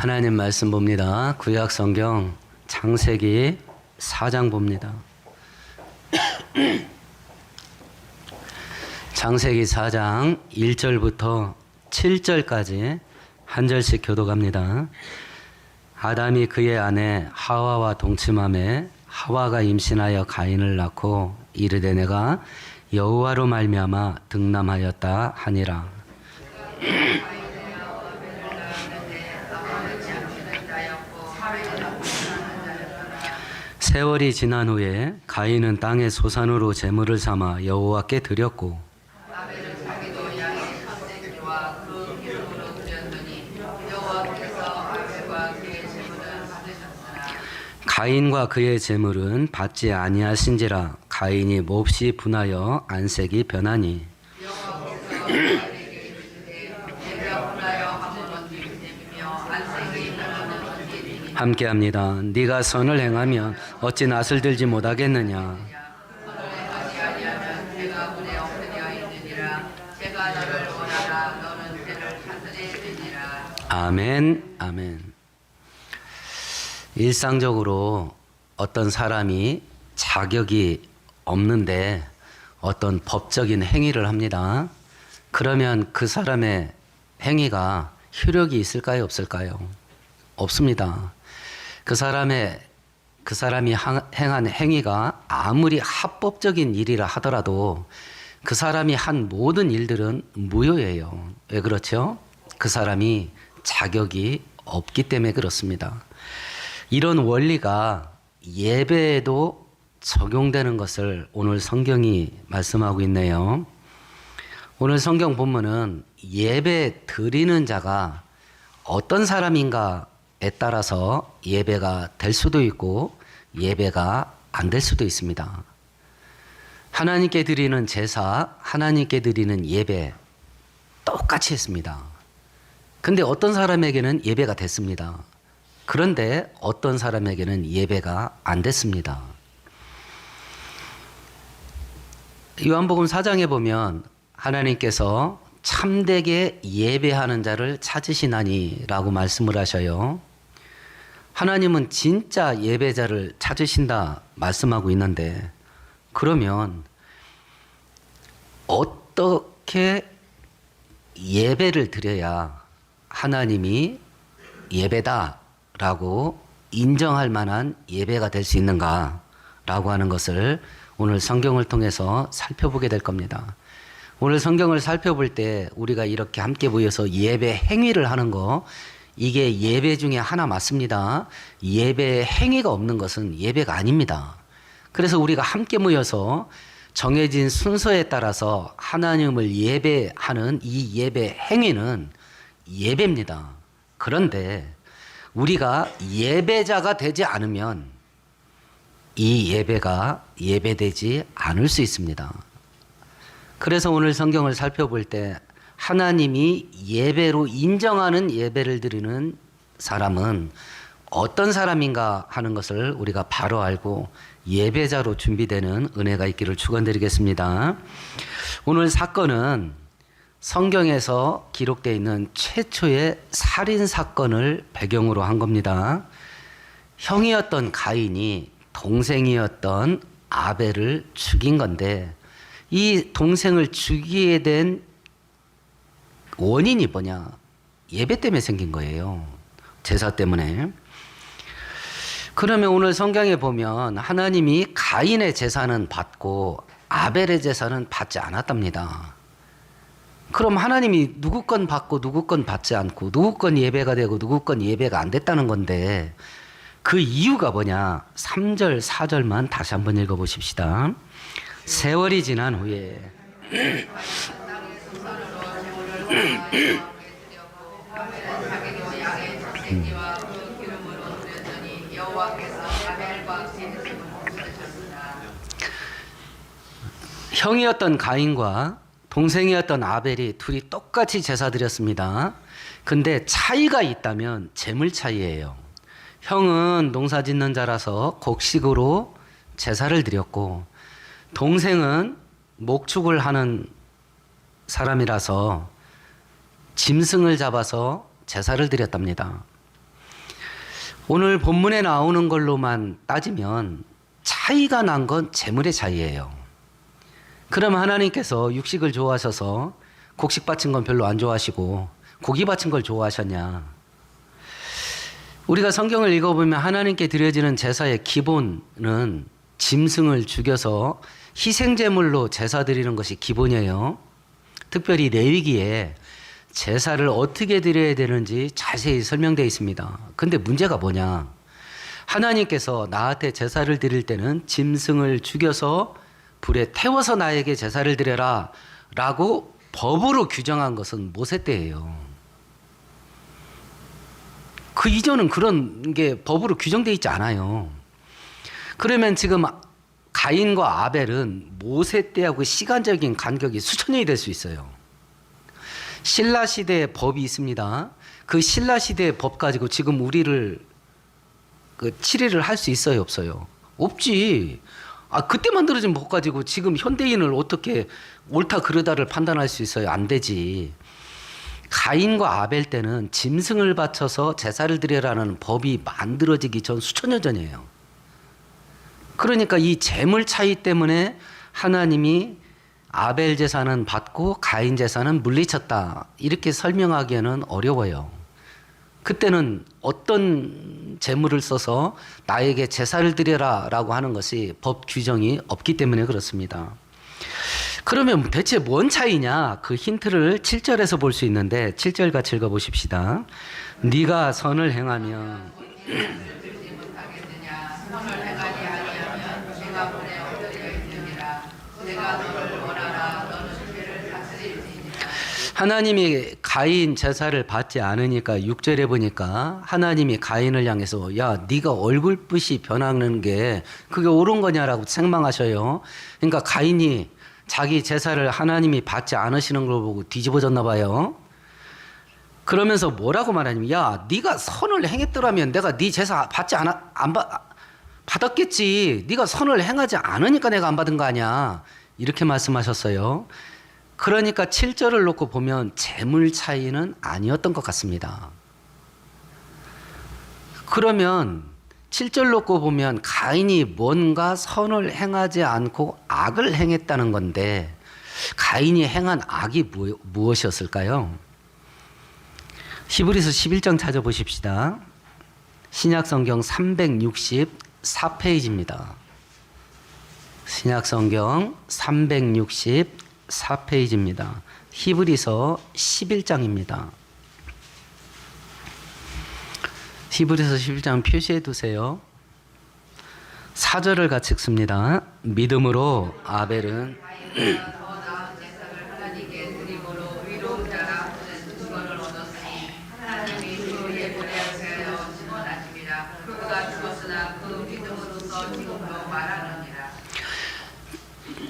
하나님 말씀 봅니다. 구약 성경 창세기 4장 봅니다. 창세기 4장 1절부터 7절까지 한 절씩 교독합니다. 아담이 그의 아내 하와와 동침하매 하와가 임신하여 가인을 낳고 이르되 내가 여호와로 말미암아 득남하였다 하니라. 세월이 지난 후에 가인은 땅의 소산으로 제물을 삼아 여호와께 드렸고 가인과 그의 제물은 받지 아니하신지라. 가인이 몹시 분하여 안색이 변하니 함께합니다. 네가 선을 행하면 어찌 낯을 들지 못하겠느냐. 아멘, 아멘. 일상적으로 어떤 사람이 자격이 없는데 어떤 법적인 행위를 합니다. 그러면 그 사람의 행위가 효력이 있을까요, 없을까요? 없습니다. 그 사람이 행한 행위가 아무리 합법적인 일이라 하더라도 그 사람이 한 모든 일들은 무효예요. 왜 그렇죠? 그 사람이 자격이 없기 때문에 그렇습니다. 이런 원리가 예배에도 적용되는 것을 오늘 성경이 말씀하고 있네요. 오늘 성경 본문은 예배 드리는 자가 어떤 사람인가에 따라서 예배가 될 수도 있고 예배가 안 될 수도 있습니다. 하나님께 드리는 제사, 하나님께 드리는 예배 똑같이 했습니다. 근데 어떤 사람에게는 예배가 됐습니다. 그런데 어떤 사람에게는 예배가 안 됐습니다. 요한복음 4장에 보면 하나님께서 참되게 예배하는 자를 찾으시나니 라고 말씀을 하셔요. 하나님은 진짜 예배자를 찾으신다 말씀하고 있는데 그러면 어떻게 예배를 드려야 하나님이 예배다 라고 인정할 만한 예배가 될 수 있는가 라고 하는 것을 오늘 성경을 통해서 살펴보게 될 겁니다. 오늘 성경을 살펴볼 때 우리가 이렇게 함께 모여서 예배 행위를 하는 거, 이게 예배 중에 하나 맞습니다. 예배 행위가 없는 것은 예배가 아닙니다. 그래서 우리가 함께 모여서 정해진 순서에 따라서 하나님을 예배하는 이 예배 행위는 예배입니다. 그런데 우리가 예배자가 되지 않으면 이 예배가 예배되지 않을 수 있습니다. 그래서 오늘 성경을 살펴볼 때 하나님이 예배로 인정하는 예배를 드리는 사람은 어떤 사람인가 하는 것을 우리가 바로 알고 예배자로 준비되는 은혜가 있기를 축원드리겠습니다. 오늘 사건은 성경에서 기록되어 있는 최초의 살인 사건을 배경으로 한 겁니다. 형이었던 가인이 동생이었던 아벨을 죽인 건데 이 동생을 죽이게 된 원인이 뭐냐? 예배 때문에 생긴 거예요. 제사 때문에. 그러면 오늘 성경에 보면 하나님이 가인의 제사는 받고 아벨의 제사는 받지 않았답니다. 그럼 하나님이 누구 건 받고 누구 건 받지 않고 누구 건 예배가 되고 누구 건 예배가 안 됐다는 건데 그 이유가 뭐냐? 3절, 4절만 다시 한번 읽어보십시다. 세월이 지난 후에 형이었던 가인과 동생이었던 아벨이 둘이 똑같이 제사 드렸습니다. 근데 차이가 있다면 재물 차이예요. 형은 농사 짓는 자라서 곡식으로 제사를 드렸고 동생은 목축을 하는 사람이라서 짐승을 잡아서 제사를 드렸답니다. 오늘 본문에 나오는 걸로만 따지면 차이가 난 건 재물의 차이예요. 그럼 하나님께서 육식을 좋아하셔서 곡식 바친 건 별로 안 좋아하시고 고기 바친 걸 좋아하셨냐? 우리가 성경을 읽어보면 하나님께 드려지는 제사의 기본은 짐승을 죽여서 희생제물로 제사 드리는 것이 기본이에요. 특별히 레위기에 제사를 어떻게 드려야 되는지 자세히 설명되어 있습니다. 근데 문제가 뭐냐? 하나님께서 나한테 제사를 드릴 때는 짐승을 죽여서 불에 태워서 나에게 제사를 드려라 라고 법으로 규정한 것은 모세 때예요. 그 이전은 그런 게 법으로 규정되어 있지 않아요. 그러면 지금 가인과 아벨은 모세 때하고 시간적인 간격이 수천 년이 될 수 있어요. 신라 시대의 법이 있습니다. 그 신라 시대의 법 가지고 지금 우리를 치리를 할 수 있어요, 없어요? 없지. 그때 만들어진 법 가지고 지금 현대인을 어떻게 옳다 그르다를 판단할 수 있어요? 안 되지. 가인과 아벨 때는 짐승을 바쳐서 제사를 드리라는 법이 만들어지기 전 수천 년 전이에요. 그러니까 이 재물 차이 때문에 하나님이 아벨 제사는 받고 가인 제사는 물리쳤다. 이렇게 설명하기에는 어려워요. 그때는 어떤 재물을 써서 나에게 제사를 드려라 라고 하는 것이 법 규정이 없기 때문에 그렇습니다. 그러면 대체 뭔 차이냐? 그 힌트를 7절에서 볼 수 있는데 7절 같이 읽어보십시다. 네가 선을 행하면 하나님이 가인 제사를 받지 않으니까 6절에 보니까 하나님이 가인을 향해서 야 네가 얼굴빛이 변하는 게 그게 옳은 거냐라고 책망하셔요. 그러니까 가인이 자기 제사를 하나님이 받지 않으시는 걸 보고 뒤집어졌나 봐요. 그러면서 뭐라고 말하냐면 야 네가 선을 행했더라면 내가 네 제사 받았겠지. 네가 선을 행하지 않으니까 내가 안 받은 거 아니야. 이렇게 말씀하셨어요. 그러니까 7절을 놓고 보면 재물 차이는 아니었던 것 같습니다. 그러면 7절 놓고 보면 가인이 뭔가 선을 행하지 않고 악을 행했다는 건데 가인이 행한 악이 무엇이었을까요? 히브리서 11장 찾아보십시다. 신약성경 364페이지입니다. 신약성경 364페이지입니다. 히브리서 11장입니다. 히브리서 11장 표시해 두세요. 4절을 같이 읽습니다. 믿음으로 아벨은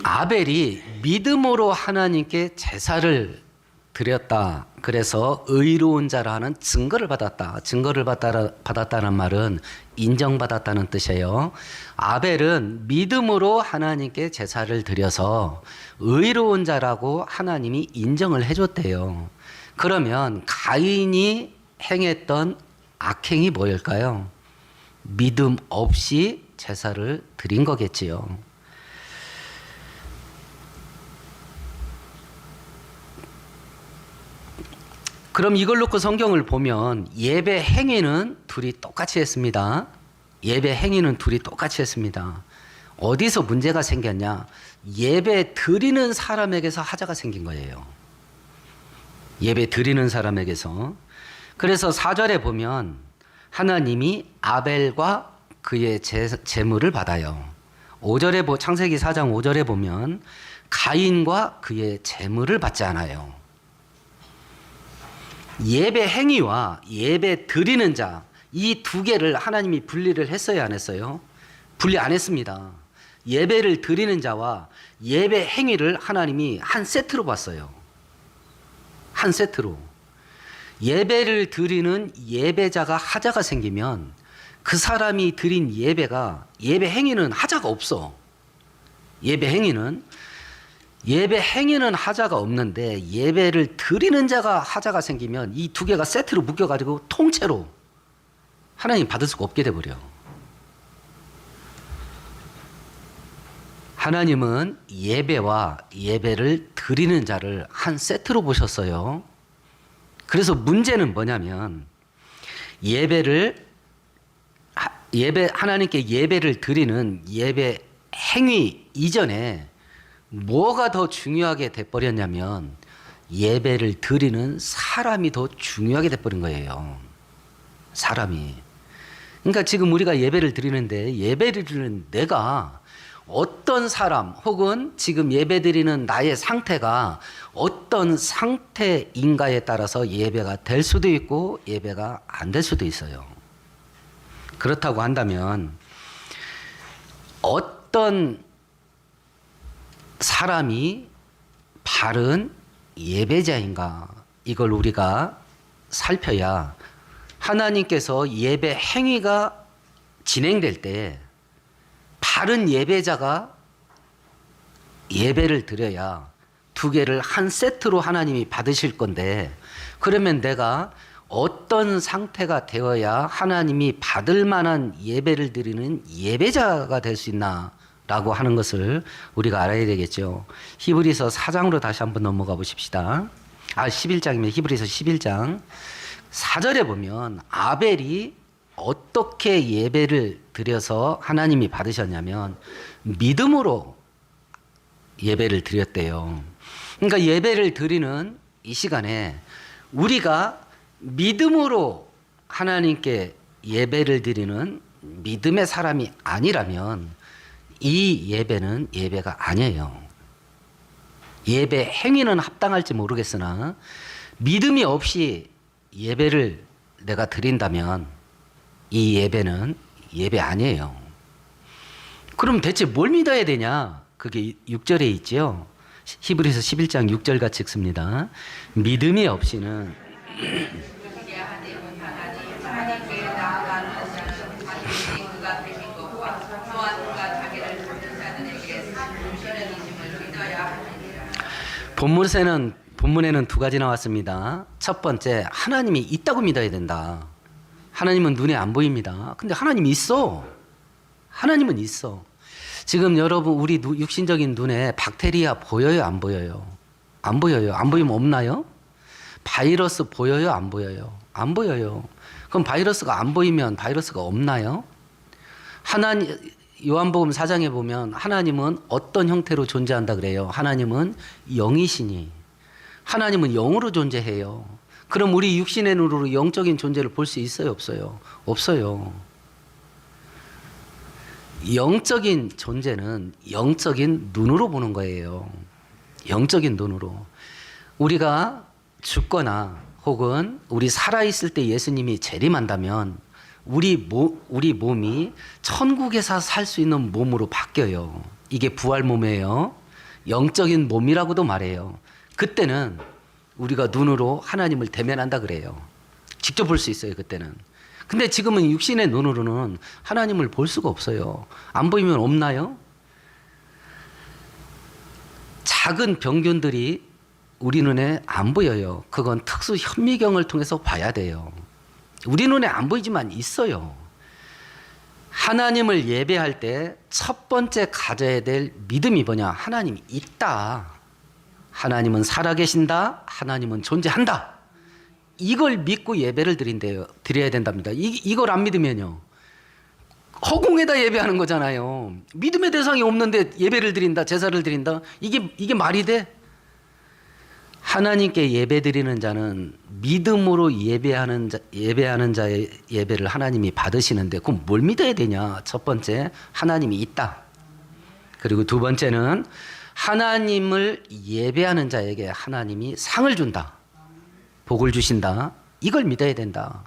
아벨이 믿음으로 하나님께 제사를 드렸다. 그래서 의로운 자라는 증거를 받았다. 증거를 받았다는 말은 인정받았다는 뜻이에요. 아벨은 믿음으로 하나님께 제사를 드려서 의로운 자라고 하나님이 인정을 해줬대요. 그러면 가인이 행했던 악행이 뭐일까요? 믿음 없이 제사를 드린 거겠지요. 그럼 이걸 놓고 성경을 보면 예배 행위는 둘이 똑같이 했습니다. 예배 행위는 둘이 똑같이 했습니다. 어디서 문제가 생겼냐? 예배 드리는 사람에게서 하자가 생긴 거예요. 예배 드리는 사람에게서. 그래서 4절에 보면 하나님이 아벨과 그의 제물을 받아요. 5절에 창세기 4장 5절에 보면 가인과 그의 제물을 받지 않아요. 예배 행위와 예배 드리는 자, 이 두 개를 하나님이 분리를 했어요, 안 했어요? 분리 안 했습니다. 예배를 드리는 자와 예배 행위를 하나님이 한 세트로 봤어요. 한 세트로. 예배를 드리는 예배자가 하자가 생기면 그 사람이 드린 예배 행위는 하자가 없어. 예배 행위는 하자가 없는데 예배를 드리는 자가 하자가 생기면 이 두 개가 세트로 묶여가지고 통째로 하나님 받을 수가 없게 돼버려. 하나님은 예배와 예배를 드리는 자를 한 세트로 보셨어요. 그래서 문제는 뭐냐면 하나님께 예배를 드리는 예배 행위 이전에 뭐가 더 중요하게 돼버렸냐면 예배를 드리는 사람이 더 중요하게 돼버린 거예요. 사람이. 그러니까 지금 우리가 예배를 드리는데 예배를 드리는 내가 어떤 사람 혹은 지금 예배드리는 나의 상태가 어떤 상태인가에 따라서 예배가 될 수도 있고 예배가 안 될 수도 있어요. 그렇다고 한다면 어떤 사람이 바른 예배자인가 이걸 우리가 살펴야 하나님께서 예배 행위가 진행될 때 바른 예배자가 예배를 드려야 두 개를 한 세트로 하나님이 받으실 건데 그러면 내가 어떤 상태가 되어야 하나님이 받을 만한 예배를 드리는 예배자가 될 수 있나 라고 하는 것을 우리가 알아야 되겠죠. 히브리서 4장으로 다시 한번 넘어가 보십시다. 11장이면 히브리서 11장 4절에 보면 아벨이 어떻게 예배를 드려서 하나님이 받으셨냐면 믿음으로 예배를 드렸대요. 그러니까 예배를 드리는 이 시간에 우리가 믿음으로 하나님께 예배를 드리는 믿음의 사람이 아니라면 이 예배는 예배가 아니에요. 예배 행위는 합당할지 모르겠으나 믿음이 없이 예배를 내가 드린다면 이 예배는 예배 아니에요. 그럼 대체 뭘 믿어야 되냐? 그게 6절에 있지요. 히브리서 11장 6절 같이 읽습니다. 믿음이 없이는 본문에는 두 가지 나왔습니다. 첫 번째, 하나님이 있다고 믿어야 된다. 하나님은 눈에 안 보입니다. 근데 하나님이 있어. 하나님은 있어. 지금 여러분 우리 육신적인 눈에 박테리아 보여요? 안 보여요? 안 보여요. 안 보이면 없나요? 바이러스 보여요? 안 보여요? 안 보여요. 그럼 바이러스가 안 보이면 바이러스가 없나요? 요한복음 4장에 보면 하나님은 어떤 형태로 존재한다 그래요? 하나님은 영이시니. 하나님은 영으로 존재해요. 그럼 우리 육신의 눈으로 영적인 존재를 볼 수 있어요? 없어요? 없어요. 영적인 존재는 영적인 눈으로 보는 거예요. 영적인 눈으로. 우리가 죽거나 혹은 우리 살아있을 때 예수님이 재림한다면 우리 몸이 천국에서 살 수 있는 몸으로 바뀌어요. 이게 부활 몸이에요. 영적인 몸이라고도 말해요. 그때는 우리가 눈으로 하나님을 대면한다 그래요. 직접 볼 수 있어요, 그때는. 근데 지금은 육신의 눈으로는 하나님을 볼 수가 없어요. 안 보이면 없나요? 작은 병균들이 우리 눈에 안 보여요. 그건 특수 현미경을 통해서 봐야 돼요. 우리 눈에 안 보이지만 있어요. 하나님을 예배할 때 첫 번째 가져야 될 믿음이 뭐냐? 하나님이 있다. 하나님은 살아계신다. 하나님은 존재한다. 이걸 믿고 예배를 드려야 된답니다. 이걸 안 믿으면요. 허공에다 예배하는 거잖아요. 믿음의 대상이 없는데 예배를 드린다, 제사를 드린다. 이게 말이 돼? 하나님께 예배드리는 자는 믿음으로 예배하는 자의 예배를 하나님이 받으시는데 그럼 뭘 믿어야 되냐? 첫 번째, 하나님이 있다. 그리고 두 번째는 하나님을 예배하는 자에게 하나님이 상을 준다. 복을 주신다. 이걸 믿어야 된다.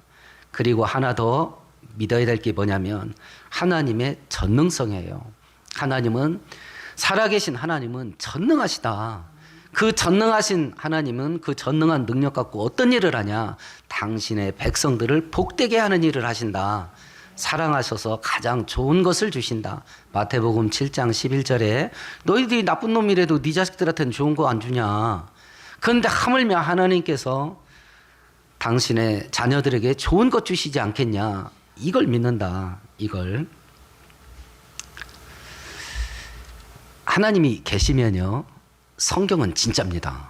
그리고 하나 더 믿어야 될 게 뭐냐면 하나님의 전능성이에요. 살아계신 하나님은 전능하시다. 그 전능하신 하나님은 그 전능한 능력 갖고 어떤 일을 하냐? 당신의 백성들을 복되게 하는 일을 하신다. 사랑하셔서 가장 좋은 것을 주신다. 마태복음 7장 11절에 너희들이 나쁜 놈이라도 네 자식들한테는 좋은 거 안 주냐? 그런데 하물며 하나님께서 당신의 자녀들에게 좋은 것 주시지 않겠냐? 이걸 믿는다. 이걸. 하나님이 계시면요, 성경은 진짜입니다.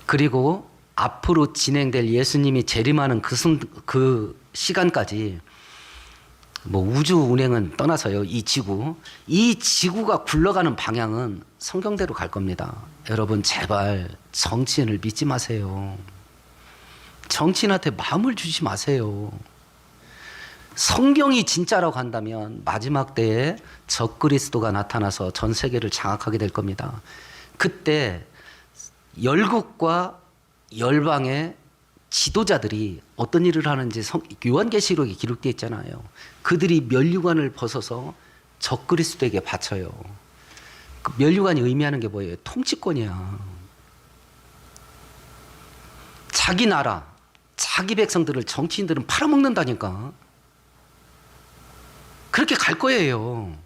그리고 앞으로 진행될 예수님이 재림하는 그 시간까지 뭐 우주 운행은 떠나서요, 이 지구가 굴러가는 방향은 성경대로 갈 겁니다. 여러분 제발 정치인을 믿지 마세요. 정치인한테 마음을 주지 마세요. 성경이 진짜라고 한다면 마지막 때에 적그리스도가 나타나서 전 세계를 장악하게 될 겁니다. 그때 열국과 열방의 지도자들이 어떤 일을 하는지 요한계시록에 기록되어 있잖아요. 그들이 면류관을 벗어서 적그리스도에게 바쳐요. 그 면류관이 의미하는 게 뭐예요? 통치권이야. 자기 나라, 자기 백성들을 정치인들은 팔아먹는다니까. 그렇게 갈 거예요.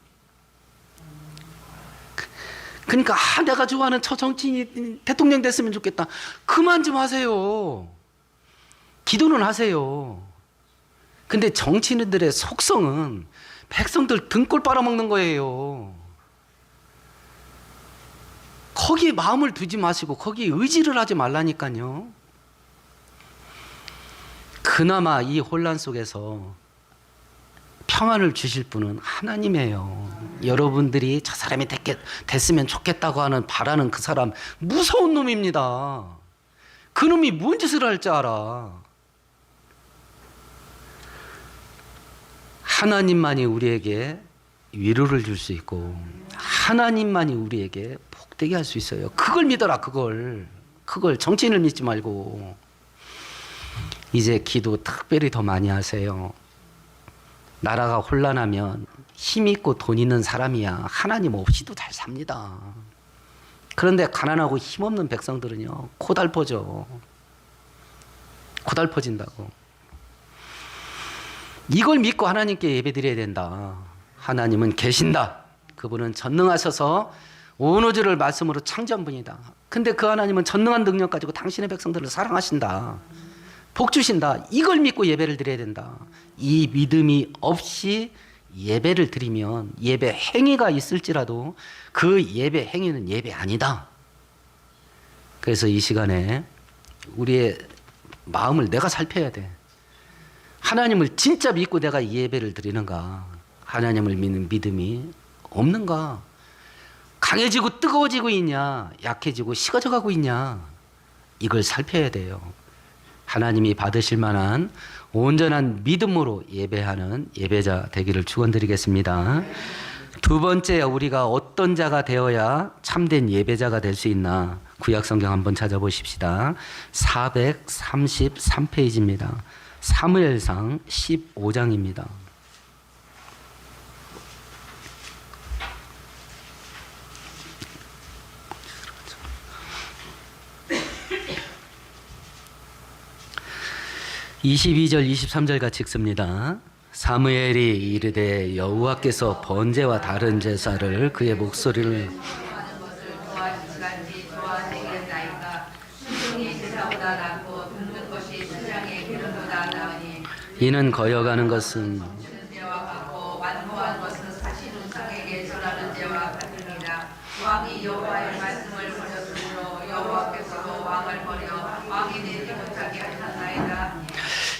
그러니까 내가 좋아하는 저 정치인이 대통령 됐으면 좋겠다. 그만 좀 하세요. 기도는 하세요. 근데 정치인들의 속성은 백성들 등골 빨아먹는 거예요. 거기에 마음을 두지 마시고 거기에 의지를 하지 말라니까요. 그나마 이 혼란 속에서 평안을 주실 분은 하나님이에요. 여러분들이 저 사람이 됐으면 좋겠다고 바라는 그 사람 무서운 놈입니다. 그 놈이 뭔 짓을 할 줄 알아. 하나님만이 우리에게 위로를 줄 수 있고 하나님만이 우리에게 복되게 할 수 있어요. 그걸 믿어라. 그걸 정치인을 믿지 말고. 이제 기도 특별히 더 많이 하세요. 나라가 혼란하면 힘 있고 돈 있는 사람이야 하나님 없이도 잘 삽니다. 그런데 가난하고 힘없는 백성들은요, 고달퍼져. 고달퍼진다고. 이걸 믿고 하나님께 예배드려야 된다. 하나님은 계신다. 그분은 전능하셔서 온 우주를 말씀으로 창조한 분이다. 근데 그 하나님은 전능한 능력 가지고 당신의 백성들을 사랑하신다. 복 주신다. 이걸 믿고 예배를 드려야 된다. 이 믿음이 없이 예배를 드리면 예배 행위가 있을지라도 그 예배 행위는 예배 아니다. 그래서 이 시간에 우리의 마음을 내가 살펴야 돼. 하나님을 진짜 믿고 내가 이 예배를 드리는가? 하나님을 믿는 믿음이 없는가? 강해지고 뜨거워지고 있냐? 약해지고 식어져 가고 있냐? 이걸 살펴야 돼요. 하나님이 받으실 만한 온전한 믿음으로 예배하는 예배자 되기를 축원드리겠습니다. 두 번째, 우리가 어떤 자가 되어야 참된 예배자가 될 수 있나? 구약성경 한번 찾아보십시다. 433페이지입니다. 사무엘상 15장입니다. (22절) (23절) 같이 읽습니다. 사무엘이 이르되 여호와께서 번제와 다른 제사를 그의 목소리를 이는 거여가는 것은 왕이 여호와의 말씀을 버렸으므로 여호와께서도 왕을 버려 왕이 되지 못하게 하셨나이다.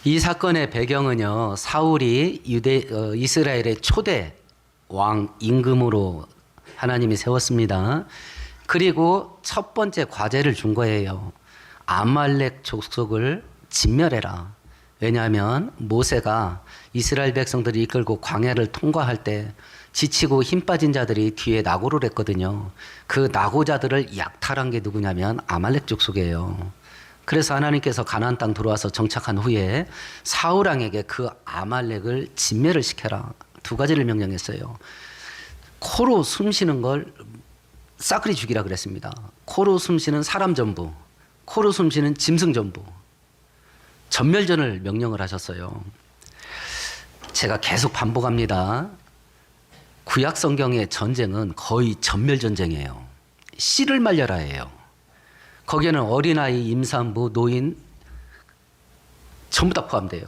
이 사건의 배경은요, 사울이 이스라엘의 초대 왕 임금으로 하나님이 세웠습니다. 그리고 첫 번째 과제를 준 거예요. 아말렉 족속을 진멸해라. 왜냐하면 모세가 이스라엘 백성들을 이끌고 광야를 통과할 때 지치고 힘 빠진 자들이 뒤에 낙오를 했거든요. 그 낙오자들을 약탈한 게 누구냐면 아말렉 족속이에요. 그래서 하나님께서 가나안 땅 들어와서 정착한 후에 사울 왕에게 그 아말렉을 진멸을 시켜라. 두 가지를 명령했어요. 코로 숨쉬는 걸 싸그리 죽이라 그랬습니다. 코로 숨쉬는 사람 전부, 코로 숨쉬는 짐승 전부. 전멸전을 명령을 하셨어요. 제가 계속 반복합니다. 구약 성경의 전쟁은 거의 전멸전쟁이에요. 씨를 말려라예요. 거기에는 어린아이, 임산부, 노인 전부 다 포함돼요.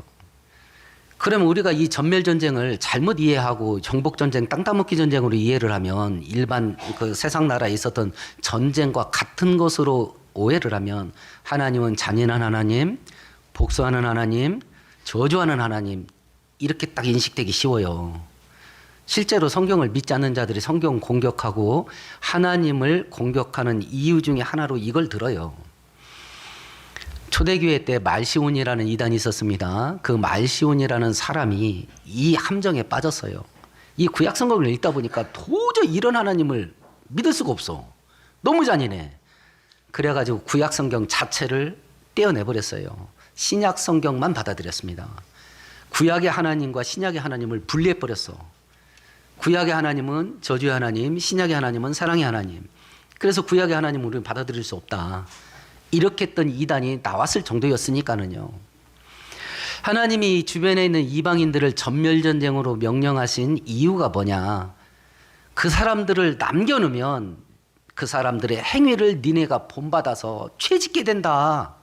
그러면 우리가 이 전멸전쟁을 잘못 이해하고 정복전쟁, 땅 따먹기 전쟁으로 이해를 하면 일반 그 세상 나라에 있었던 전쟁과 같은 것으로 오해를 하면 하나님은 잔인한 하나님, 복수하는 하나님, 저주하는 하나님 이렇게 딱 인식되기 쉬워요. 실제로 성경을 믿지 않는 자들이 성경 공격하고 하나님을 공격하는 이유 중에 하나로 이걸 들어요. 초대교회 때 말시온이라는 이단이 있었습니다. 그 말시온이라는 사람이 이 함정에 빠졌어요. 이 구약 성경을 읽다 보니까 도저히 이런 하나님을 믿을 수가 없어. 너무 잔인해. 그래가지고 구약 성경 자체를 떼어내버렸어요. 신약 성경만 받아들였습니다. 구약의 하나님과 신약의 하나님을 분리해버렸어. 구약의 하나님은 저주의 하나님, 신약의 하나님은 사랑의 하나님. 그래서 구약의 하나님을 우리는 받아들일 수 없다. 이렇게 했던 이단이 나왔을 정도였으니까는요. 하나님이 주변에 있는 이방인들을 전멸전쟁으로 명령하신 이유가 뭐냐. 그 사람들을 남겨놓으면 그 사람들의 행위를 니네가 본받아서 죄짓게 된다.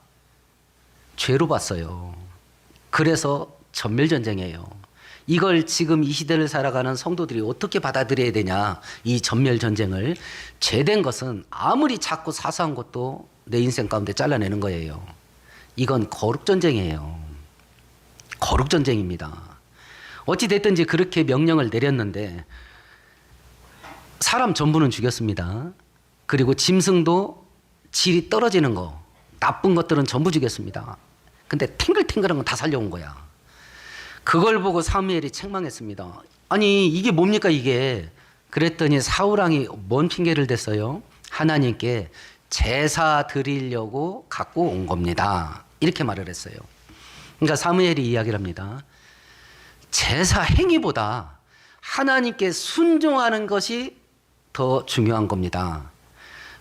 죄로 봤어요. 그래서 전멸전쟁이에요. 이걸 지금 이 시대를 살아가는 성도들이 어떻게 받아들여야 되냐. 이 전멸전쟁을. 죄된 것은 아무리 작고 사소한 것도 내 인생 가운데 잘라내는 거예요. 이건 거룩전쟁이에요. 거룩전쟁입니다. 어찌 됐든지 그렇게 명령을 내렸는데 사람 전부는 죽였습니다. 그리고 짐승도 질이 떨어지는 거, 나쁜 것들은 전부 죽였습니다. 근데 탱글탱글한 건 다 살려온 거야. 그걸 보고 사무엘이 책망했습니다. 아니 이게 뭡니까 이게. 그랬더니 사울왕이 뭔 핑계를 댔어요? 하나님께 제사 드리려고 갖고 온 겁니다. 이렇게 말을 했어요. 그러니까 사무엘이 이야기를 합니다. 제사 행위보다 하나님께 순종하는 것이 더 중요한 겁니다.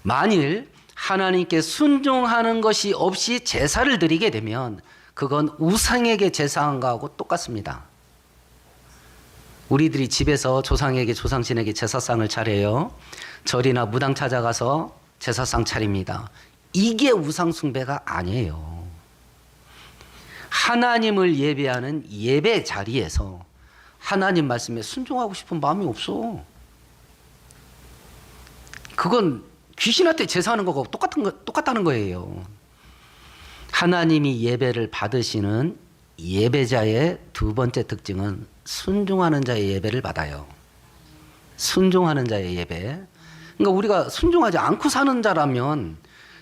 만일 하나님께 순종하는 것이 없이 제사를 드리게 되면 그건 우상에게 제사한 거하고 똑같습니다. 우리들이 집에서 조상에게 조상신에게 제사상을 차려요. 절이나 무당 찾아가서 제사상 차립니다. 이게 우상 숭배가 아니에요. 하나님을 예배하는 예배 자리에서 하나님 말씀에 순종하고 싶은 마음이 없어. 그건 귀신한테 제사하는 거하고 똑같다는 거예요. 하나님이 예배를 받으시는 예배자의 두 번째 특징은 순종하는 자의 예배를 받아요. 순종하는 자의 예배. 그러니까 우리가 순종하지 않고 사는 자라면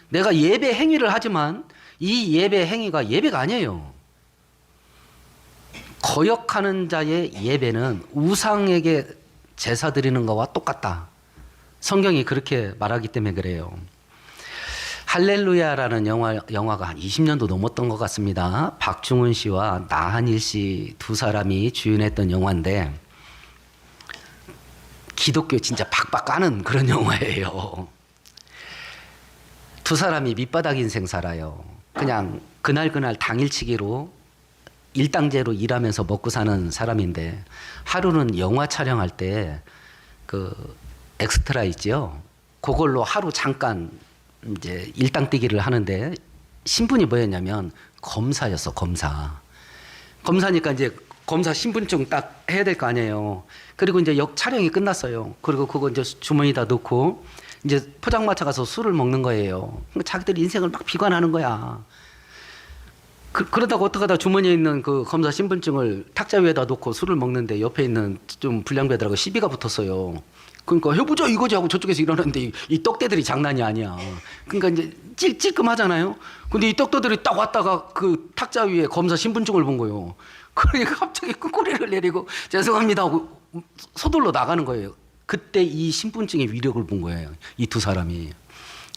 내가 예배 행위를 하지만 이 예배 행위가 예배가 아니에요. 거역하는 자의 예배는 우상에게 제사 드리는 거와 똑같다. 성경이 그렇게 말하기 때문에 그래요. 할렐루야라는 영화가 한 20년도 넘었던 것 같습니다. 박중훈 씨와 나한일 씨 두 사람이 주연했던 영화인데 기독교 진짜 박박 까는 그런 영화예요. 두 사람이 밑바닥 인생 살아요. 그냥 그날 당일치기로 일당제로 일하면서 먹고 사는 사람인데 하루는 영화 촬영할 때 그 엑스트라 있죠. 그걸로 하루 잠깐 이제 일당 뛰기를 하는데 신분이 뭐였냐면 검사였어. 검사니까 이제 검사 신분증 딱 해야 될 거 아니에요. 그리고 이제 촬영이 끝났어요. 그리고 그거 이제 주머니에다 넣고 이제 포장마차 가서 술을 먹는 거예요. 그러니까 자기들 인생을 막 비관하는 거야. 그러다가 어떡하다 주머니에 있는 그 검사 신분증을 탁자 위에다 놓고 술을 먹는데 옆에 있는 좀 불량배들하고 시비가 붙었어요. 그러니까 해보자 이거지 하고 저쪽에서 일어났는데 이 떡대들이 장난이 아니야. 그러니까 이제 찔끔하잖아요. 근데 이 떡대들이 딱 왔다가 그 탁자 위에 검사 신분증을 본 거예요. 그러니까 갑자기 끄꼬리를 내리고 죄송합니다 하고 서둘러 나가는 거예요. 그때 이 신분증의 위력을 본 거예요. 이 두 사람이.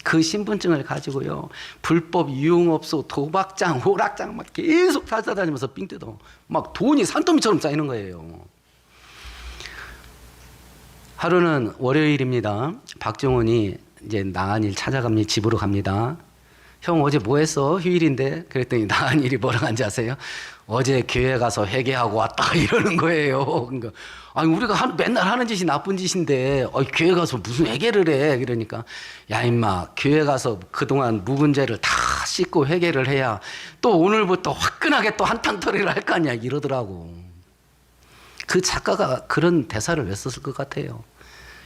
그 신분증을 가지고요. 불법 유흥업소, 도박장, 오락장 막 계속 찾아다니면서 삥 뜯어. 막 돈이 산더미처럼 쌓이는 거예요. 하루는 월요일입니다. 박정훈이 이제 나한일 찾아갑니다. 집으로 갑니다. 형 어제 뭐 했어? 휴일인데. 그랬더니 나한일이 뭐라고 한지 아세요? 어제 교회 가서 회개하고 왔다 이러는 거예요. 그러니까 아니 우리가 맨날 하는 짓이 나쁜 짓인데 교회 가서 무슨 회개를 해? 그러니까 야 임마 교회 가서 그동안 묵은 죄를 다 씻고 회개를 해야 또 오늘부터 화끈하게 또 한탕터리를 할 거 아니야 이러더라고. 그 작가가 그런 대사를 왜 썼을 것 같아요?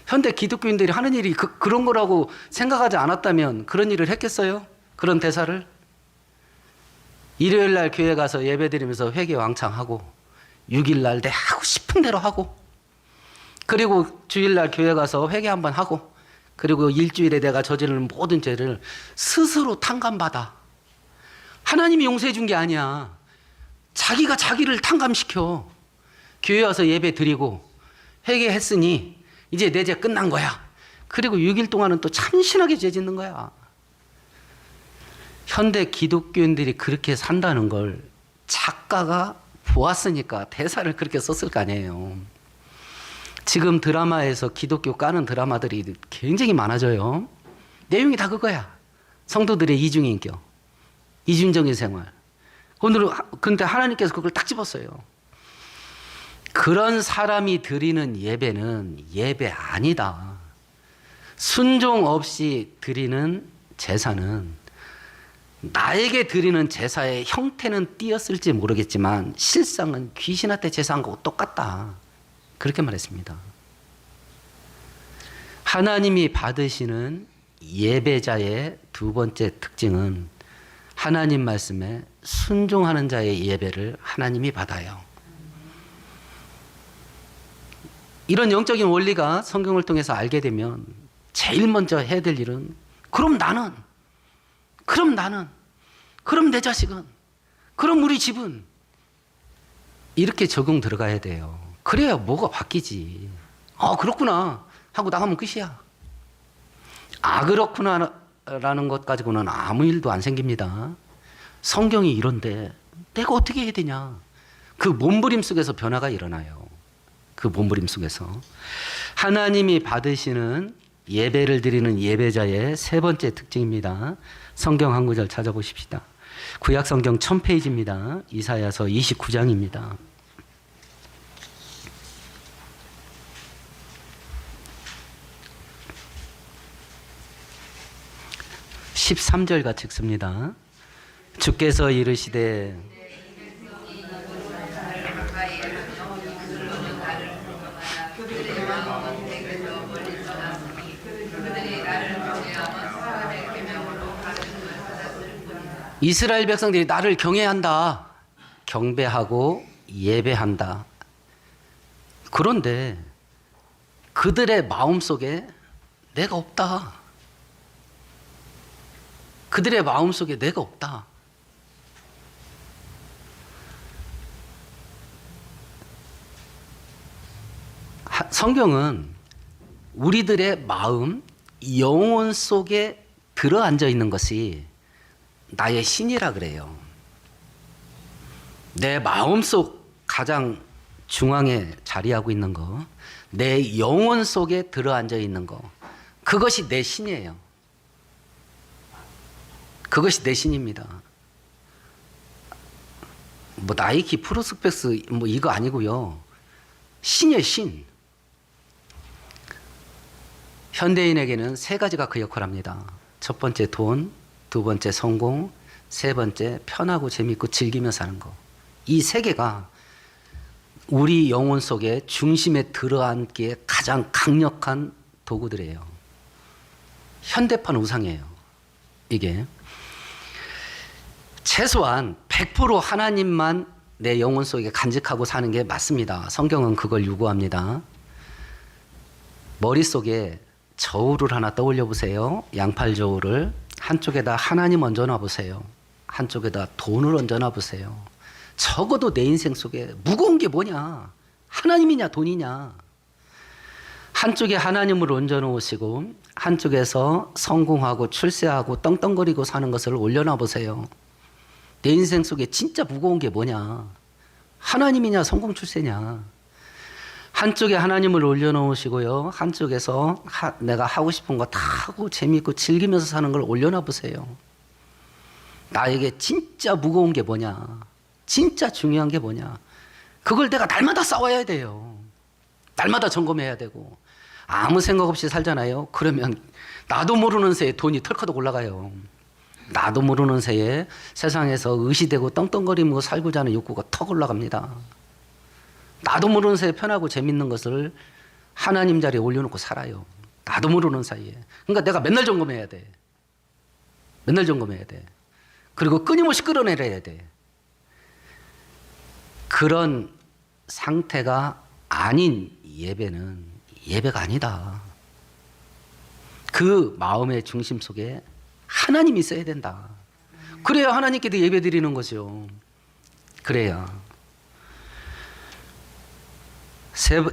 현대 기독교인들이 하는 일이 그런 거라고 생각하지 않았다면 그런 일을 했겠어요? 그런 대사를? 일요일 날 교회 가서 예배 드리면서 회개 왕창 하고 6일 날 내 하고 싶은 대로 하고 그리고 주일 날 교회 가서 회개 한번 하고 그리고 일주일에 내가 저지르는 모든 죄를 스스로 탕감받아. 하나님이 용서해 준 게 아니야. 자기가 자기를 탕감시켜. 교회 와서 예배 드리고 회개했으니 이제 내 죄 끝난 거야. 그리고 6일 동안은 또 참신하게 죄 짓는 거야. 현대 기독교인들이 그렇게 산다는 걸 작가가 보았으니까 대사를 그렇게 썼을 거 아니에요. 지금 드라마에서 기독교 까는 드라마들이 굉장히 많아져요. 내용이 다 그거야. 성도들의 이중인격, 이중적인 생활. 그런데 하나님께서 그걸 딱 집었어요. 그런 사람이 드리는 예배는 예배 아니다. 순종 없이 드리는 제사는 나에게 드리는 제사의 형태는 띄었을지 모르겠지만 실상은 귀신한테 제사한 거하고 똑같다. 그렇게 말했습니다. 하나님이 받으시는 예배자의 두 번째 특징은 하나님 말씀에 순종하는 자의 예배를 하나님이 받아요. 이런 영적인 원리가 성경을 통해서 알게 되면 제일 먼저 해야 될 일은 그럼 내 자식은, 그럼 우리 집은 이렇게 적용 들어가야 돼요. 그래야 뭐가 바뀌지. 그렇구나 하고 나가면 끝이야. 그렇구나 라는 것 가지고는 아무 일도 안 생깁니다. 성경이 이런데 내가 어떻게 해야 되냐. 그 몸부림 속에서 변화가 일어나요. 그 몸부림 속에서. 하나님이 받으시는 예배를 드리는 예배자의 세 번째 특징입니다. 성경 한 구절 찾아보십시다. 구약 성경 1000페이지입니다. 이사야서 29장입니다. 13절 같이 읽습니다. 주께서 이르시되 이스라엘 백성들이 나를 경외한다. 경배하고 예배한다. 그런데 그들의 마음속에 내가 없다. 그들의 마음속에 내가 없다. 성경은 우리들의 마음, 영혼 속에 들어앉아 있는 것이 나의 신이라 그래요. 내 마음속 가장 중앙에 자리하고 있는 거, 내 영혼 속에 들어앉아 있는 거, 그것이 내 신이에요. 그것이 내 신입니다. 뭐 나이키 프로스펙스 뭐 이거 아니고요. 신이에요, 신. 현대인에게는 세 가지가 그 역할을 합니다. 첫 번째 돈, 두 번째 성공, 세 번째 편하고 재밌고 즐기며 사는 거. 이 세 개가 우리 영혼 속에 중심에 들어앉기에 가장 강력한 도구들이에요. 현대판 우상이에요. 이게 최소한 100% 하나님만 내 영혼 속에 간직하고 사는 게 맞습니다. 성경은 그걸 요구합니다. 머릿속에 저울을 하나 떠올려 보세요. 양팔 저울을. 한쪽에다 하나님 얹어놔 보세요. 한쪽에다 돈을 얹어놔 보세요. 적어도 내 인생 속에 무거운 게 뭐냐? 하나님이냐 돈이냐? 한쪽에 하나님을 얹어놓으시고 한쪽에서 성공하고 출세하고 떵떵거리고 사는 것을 올려놔 보세요. 내 인생 속에 진짜 무거운 게 뭐냐? 하나님이냐 성공 출세냐? 한쪽에 하나님을 올려놓으시고요. 한쪽에서 내가 하고 싶은 거 다 하고 재미있고 즐기면서 사는 걸 올려놔 보세요. 나에게 진짜 무거운 게 뭐냐? 진짜 중요한 게 뭐냐? 그걸 내가 날마다 싸워야 돼요. 날마다 점검해야 되고. 아무 생각 없이 살잖아요. 그러면 나도 모르는 새에 돈이 털커덕 올라가요. 나도 모르는 새에 세상에서 의시되고 떵떵거리며 살고자 하는 욕구가 턱 올라갑니다. 나도 모르는 사이에 편하고 재밌는 것을 하나님 자리에 올려놓고 살아요. 나도 모르는 사이에. 그러니까 내가 맨날 점검해야 돼. 맨날 점검해야 돼. 그리고 끊임없이 끌어내려야 돼. 그런 상태가 아닌 예배는 예배가 아니다. 그 마음의 중심 속에 하나님이 있어야 된다. 그래야 하나님께도 예배 드리는 거죠. 그래야.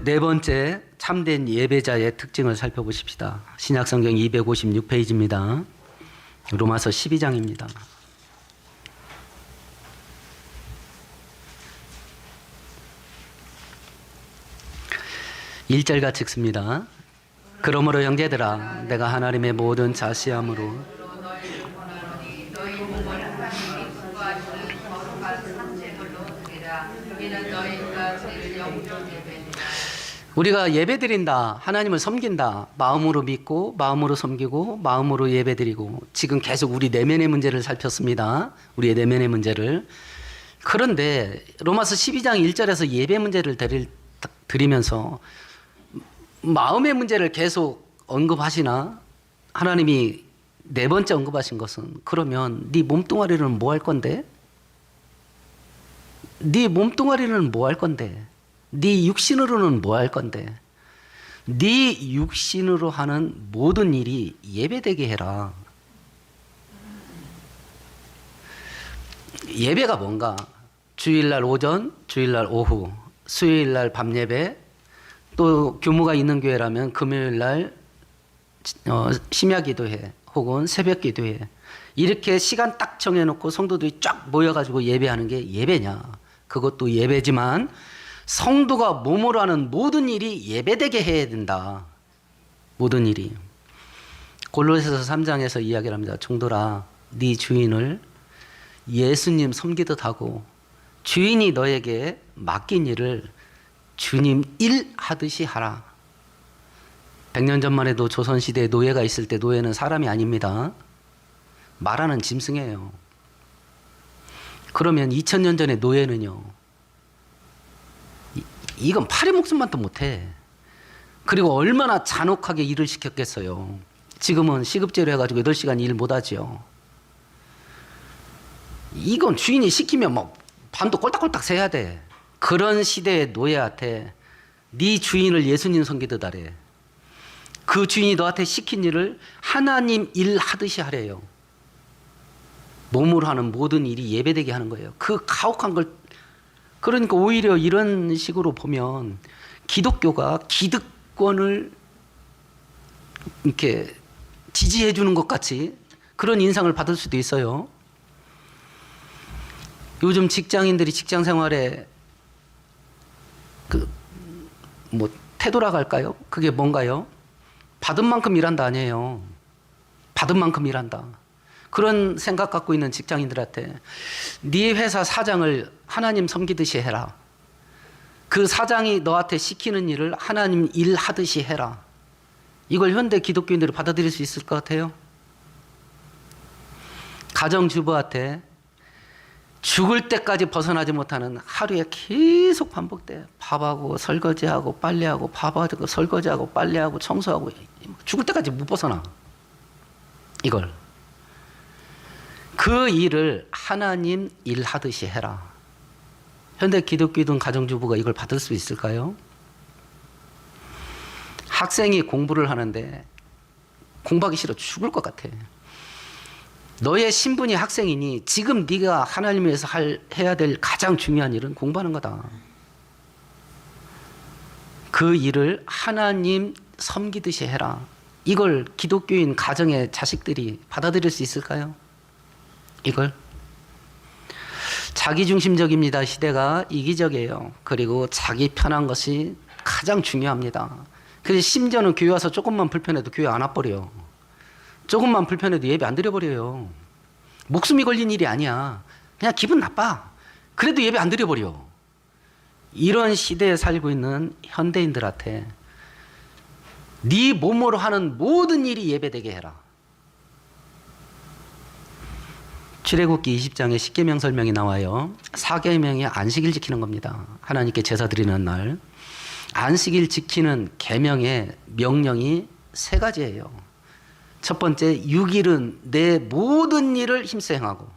네 번째 참된 예배자의 특징을 살펴보십시다. 신약성경 256페이지입니다. 로마서 12장입니다. 1절 같이 읽습니다. 그러므로 형제들아 내가 하나님의 모든 자시함으로 우리가 예배드린다, 하나님을 섬긴다, 마음으로 믿고 마음으로 섬기고 마음으로 예배드리고, 지금 계속 우리 내면의 문제를 살폈습니다. 우리의 내면의 문제를. 그런데 로마서 12장 1절에서 예배 문제를 드리면서 마음의 문제를 계속 언급하시나? 하나님이 네 번째 언급하신 것은, 그러면 네 몸뚱아리는 뭐 할 건데? 네 몸뚱아리는 뭐 할 건데? 네 육신으로는 뭐 할 건데? 네 육신으로 하는 모든 일이 예배되게 해라. 예배가 뭔가? 주일날 오전, 주일날 오후, 수요일날 밤 예배, 또 규모가 있는 교회라면 금요일날 심야 기도회 혹은 새벽 기도회, 이렇게 시간 딱 정해놓고 성도들이 쫙 모여가지고 예배하는 게 예배냐? 그것도 예배지만 성도가 몸으로 하는 모든 일이 예배되게 해야 된다. 모든 일이. 골로새서 3장에서 이야기를 합니다. 종들아, 네 주인을 예수님 섬기듯 하고 주인이 너에게 맡긴 일을 주님 일 하듯이 하라. 100년 전만 해도 조선시대에 노예가 있을 때 노예는 사람이 아닙니다. 말하는 짐승이에요. 그러면 2000년 전에 노예는요, 이건 팔의 목숨만도 못해. 그리고 얼마나 잔혹하게 일을 시켰겠어요. 지금은 시급제로 해가지고 8시간 일 못하지요. 이건 주인이 시키면 뭐 밤도 꼴딱꼴딱 새야 돼. 그런 시대의 노예한테 네 주인을 예수님 섬기듯 하래. 그 주인이 너한테 시킨 일을 하나님 일 하듯이 하래요. 몸으로 하는 모든 일이 예배되게 하는 거예요. 그 가혹한 걸. 그러니까 오히려 이런 식으로 보면 기독교가 기득권을 이렇게 지지해 주는 것 같이 그런 인상을 받을 수도 있어요. 요즘 직장인들이 직장 생활에 태도라 할까요? 그게 뭔가요? 받은 만큼 일한다 아니에요. 받은 만큼 일한다. 그런 생각 갖고 있는 직장인들한테 네 회사 사장을 하나님 섬기듯이 해라. 그 사장이 너한테 시키는 일을 하나님 일 하듯이 해라. 이걸 현대 기독교인들이 받아들일 수 있을 것 같아요? 가정주부한테 죽을 때까지 벗어나지 못하는 하루에 계속 반복돼. 밥하고 설거지하고 빨래하고 밥하고 설거지하고 빨래하고 청소하고 죽을 때까지 못 벗어나. 이걸. 그 일을 하나님 일 하듯이 해라. 현대 기독교든 가정주부가 이걸 받을 수 있을까요? 학생이 공부를 하는데 공부하기 싫어 죽을 것 같아. 너의 신분이 학생이니 지금 네가 하나님을 위해서 해야 될 가장 중요한 일은 공부하는 거다. 그 일을 하나님 섬기듯이 해라. 이걸 기독교인 가정의 자식들이 받아들일 수 있을까요? 이걸. 자기중심적입니다. 시대가 이기적이에요. 그리고 자기 편한 것이 가장 중요합니다. 그래서 심지어는 교회 와서 조금만 불편해도 교회 안 와버려요. 조금만 불편해도 예배 안 드려버려요. 목숨이 걸린 일이 아니야. 그냥 기분 나빠. 그래도 예배 안 드려버려. 이런 시대에 살고 있는 현대인들한테 네 몸으로 하는 모든 일이 예배되게 해라. 출애굽기 20장에 10계명 설명이 나와요. 4계명이 안식일 지키는 겁니다. 하나님께 제사 드리는 날. 안식일 지키는 계명의 명령이 세 가지예요. 첫 번째, 6일은 내 모든 일을 힘써 행하고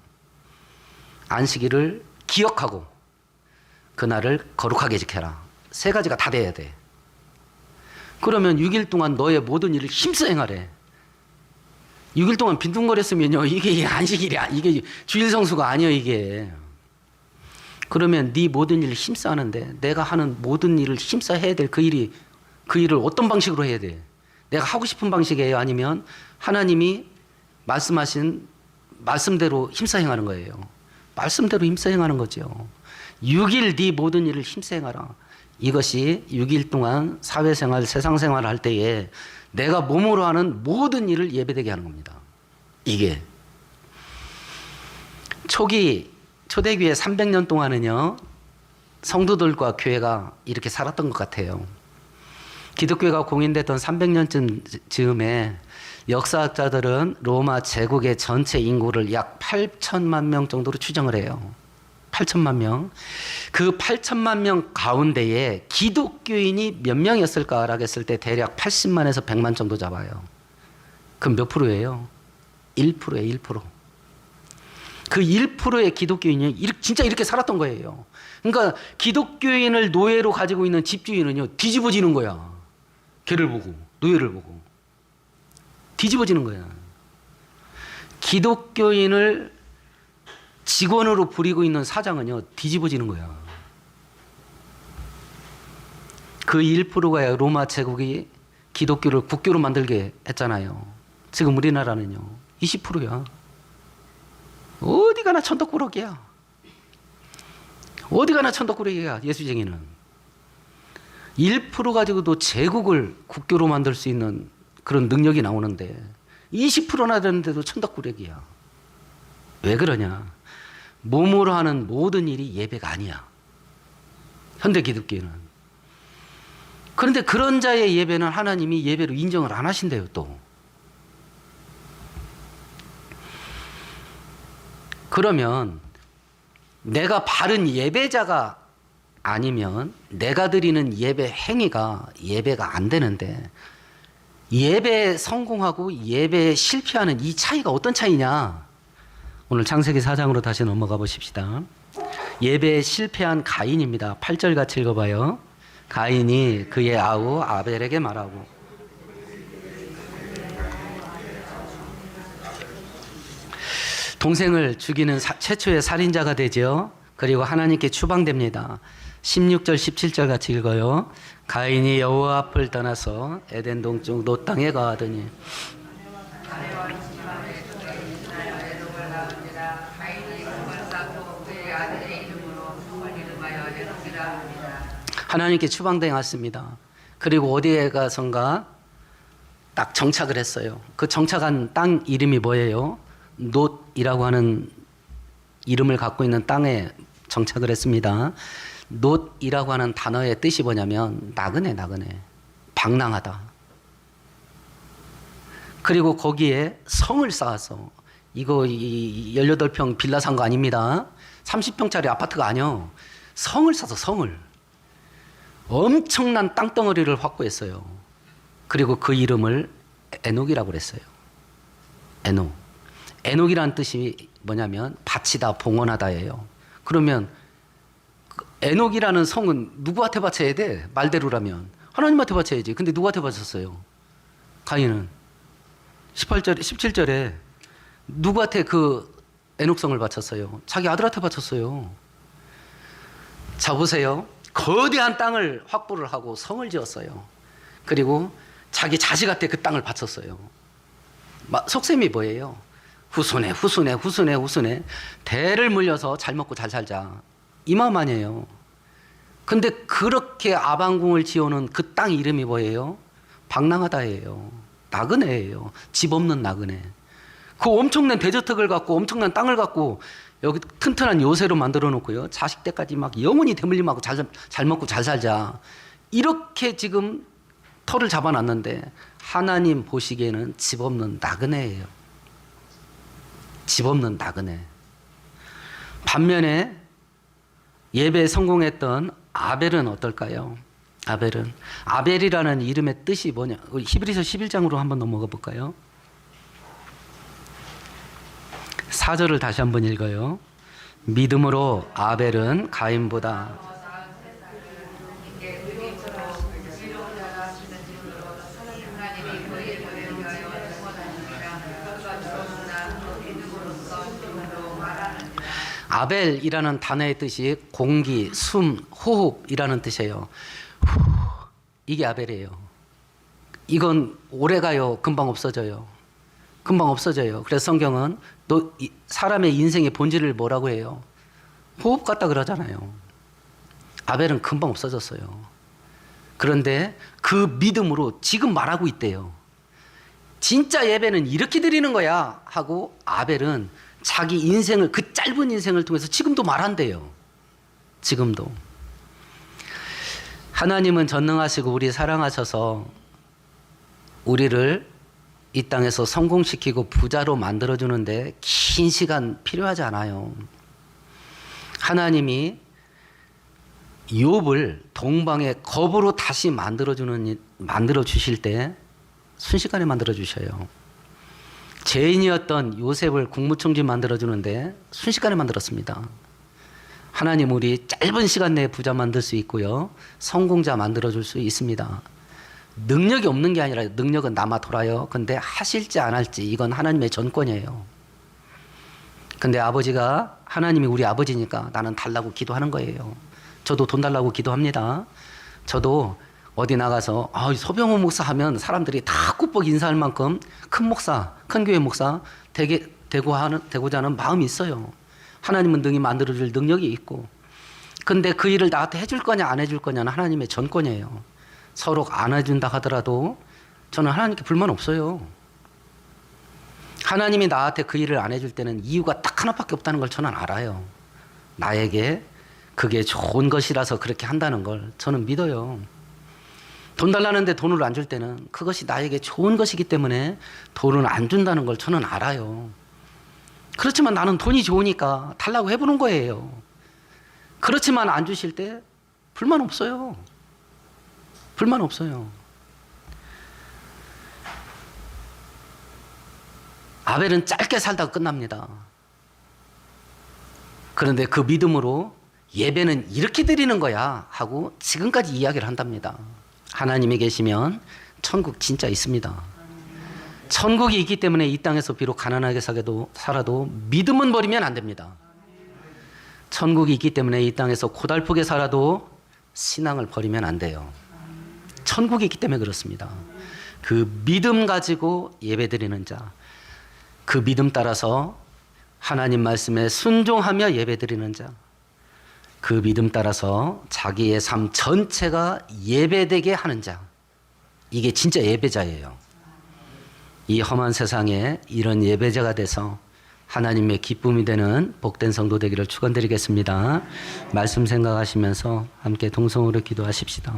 안식일을 기억하고 그날을 거룩하게 지켜라. 세 가지가 다 돼야 돼. 그러면 6일 동안 너의 모든 일을 힘써 행하래. 6일 동안 빈둥거렸으면요, 이게 안식일이야. 이게 주일 성수가 아니야, 이게. 그러면 네 모든 일을 힘써 하는데 내가 하는 모든 일을 힘써 해야 될 그 일을 어떤 방식으로 해야 돼? 내가 하고 싶은 방식이에요? 아니면 하나님이 말씀하신 말씀대로 힘써 행하는 거예요? 말씀대로 힘써 행하는 거죠. 6일 네 모든 일을 힘써 행하라. 이것이 6일 동안 사회생활, 세상생활을 할 때에 내가 몸으로 하는 모든 일을 예배되게 하는 겁니다. 이게 초대교회 300년 동안은요, 성도들과 교회가 이렇게 살았던 것 같아요. 기독교가 공인됐던 300년쯤 즈음에 역사학자들은 로마 제국의 전체 인구를 약 8천만 명 정도로 추정을 해요. 8천만 명. 그 8천만 명 가운데에 기독교인이 몇 명이었을까라고 했을 때 대략 80만에서 100만 정도 잡아요. 그럼 몇 프로예요? 1%예요, 1%. 그 1%의 기독교인이 진짜 이렇게 살았던 거예요. 그러니까 기독교인을 노예로 가지고 있는 집주인은요, 뒤집어지는 거야. 걔를 보고, 노예를 보고. 뒤집어지는 거야. 기독교인을 직원으로 부리고 있는 사장은요, 뒤집어지는 거야. 그 1%가 로마 제국이 기독교를 국교로 만들게 했잖아요. 지금 우리나라는요, 20%야. 어디 가나 천덕꾸러기야. 어디 가나 천덕꾸러기야, 예수쟁이는. 1% 가지고도 제국을 국교로 만들 수 있는 그런 능력이 나오는데 20%나 되는데도 천덕꾸러기야. 왜 그러냐? 몸으로 하는 모든 일이 예배가 아니야. 현대 기독교는. 그런데 그런 자의 예배는 하나님이 예배로 인정을 안 하신대요, 또. 그러면 내가 바른 예배자가 아니면 내가 드리는 예배 행위가 예배가 안 되는데, 예배 성공하고 예배 실패하는 이 차이가 어떤 차이냐? 오늘 창세기 4장으로 다시 넘어가 보십시다. 예배에 실패한 가인입니다. 8절 같이 읽어봐요. 가인이 그의 아우 아벨에게 말하고, 동생을 죽이는 최초의 살인자가 되죠. 그리고 하나님께 추방됩니다. 16절 17절 같이 읽어요. 가인이 여호와 앞을 떠나서 에덴 동쪽 롯 땅에 거하더니 하나님께 추방당했습니다. 그리고 어디에 가선가 딱 정착을 했어요. 그 정착한 땅 이름이 뭐예요? 롯이라고 하는 이름을 갖고 있는 땅에 정착을 했습니다. 롯이라고 하는 단어의 뜻이 뭐냐면 나그네, 방랑하다. 그리고 거기에 성을 쌓아서, 이거 18평 빌라 산 거 아닙니다. 30평짜리 아파트가 아니요. 성을 사서 성을. 엄청난 땅덩어리를 확보했어요. 그리고 그 이름을 에녹이라고 그랬어요. 에녹이라는 뜻이 뭐냐면 바치다, 봉헌하다예요. 그러면 에녹이라는 성은 누구한테 바쳐야 돼? 말대로라면 하나님한테 바쳐야지. 근데 누구한테 바쳤어요? 가인은 17절에 누구한테 그 에녹성을 바쳤어요? 자기 아들한테 바쳤어요. 자, 보세요. 거대한 땅을 확보를 하고 성을 지었어요. 그리고 자기 자식한테 그 땅을 바쳤어요. 속셈이 뭐예요? 후손에 대를 물려서 잘 먹고 잘 살자, 이 마음 아니에요. 근데 그렇게 아방궁을 지어놓은 그 땅 이름이 뭐예요? 방랑하다예요. 나그네예요. 집 없는 나그네. 그 엄청난 대저택을 갖고 엄청난 땅을 갖고 여기 튼튼한 요새로 만들어 놓고요, 자식 때까지 막 영원히 대물림하고 잘 먹고 잘 살자, 이렇게 지금 터를 잡아놨는데 하나님 보시기에는 집 없는 나그네예요. 집 없는 나그네. 반면에 예배에 성공했던 아벨은 어떨까요? 아벨이라는 이름의 뜻이 뭐냐? 우리 히브리서 11장으로 한번 넘어가 볼까요? 4절을 다시 한번 읽어요. 믿음으로 아벨은 가인보다 아벨이라는 단어의 뜻이 공기, 숨, 호흡이라는 뜻이에요. 이게 아벨이에요. 이건 오래가요. 금방 없어져요. 그래서 성경은 사람의 인생의 본질을 뭐라고 해요? 호흡 같다 그러잖아요. 아벨은 금방 없어졌어요. 그런데 그 믿음으로 지금 말하고 있대요. 진짜 예배는 이렇게 드리는 거야 하고 아벨은 자기 인생을, 그 짧은 인생을 통해서 지금도 말한대요. 지금도. 하나님은 전능하시고 우리 사랑하셔서 우리를 이 땅에서 성공시키고 부자로 만들어주는데 긴 시간 필요하지 않아요. 하나님이 욥을 동방의 겁으로 다시 만들어주실 때 순식간에 만들어주셔요. 죄인이었던 요셉을 국무총리 만들어주는데 순식간에 만들었습니다. 하나님 우리 짧은 시간 내에 부자 만들 수 있고요. 성공자 만들어줄 수 있습니다. 능력이 없는 게 아니라 능력은 남아 돌아요. 근데 하실지 안 할지 이건 하나님의 전권이에요. 근데 아버지가, 하나님이 우리 아버지니까 나는 달라고 기도하는 거예요. 저도 돈 달라고 기도합니다. 저도 어디 나가서 서병호 목사 하면 사람들이 다 꾸벅 인사할 만큼 큰 목사, 큰 교회 목사 되고자 하는 마음이 있어요. 하나님은 능히 만들어줄 능력이 있고, 근데 그 일을 나한테 해줄 거냐 안 해줄 거냐는 하나님의 전권이에요. 서로 안 해준다 하더라도 저는 하나님께 불만 없어요. 하나님이 나한테 그 일을 안 해줄 때는 이유가 딱 하나밖에 없다는 걸 저는 알아요. 나에게 그게 좋은 것이라서 그렇게 한다는 걸 저는 믿어요. 돈 달라는데 돈을 안 줄 때는 그것이 나에게 좋은 것이기 때문에 돈을 안 준다는 걸 저는 알아요. 그렇지만 나는 돈이 좋으니까 달라고 해보는 거예요. 그렇지만 안 주실 때 불만 없어요. 불만 없어요. 아벨은 짧게 살다가 끝납니다. 그런데 그 믿음으로 예배는 이렇게 드리는 거야 하고 지금까지 이야기를 한답니다. 하나님이 계시면 천국 진짜 있습니다. 천국이 있기 때문에 이 땅에서 비록 가난하게 살아도 믿음은 버리면 안 됩니다. 천국이 있기 때문에 이 땅에서 고달프게 살아도 신앙을 버리면 안 돼요. 천국이 있기 때문에 그렇습니다. 그 믿음 가지고 예배드리는 자, 그 믿음 따라서 하나님 말씀에 순종하며 예배드리는 자, 그 믿음 따라서 자기의 삶 전체가 예배되게 하는 자, 이게 진짜 예배자예요. 이 험한 세상에 이런 예배자가 돼서 하나님의 기쁨이 되는 복된 성도 되기를 축원드리겠습니다. 말씀 생각하시면서 함께 동성으로 기도하십시다.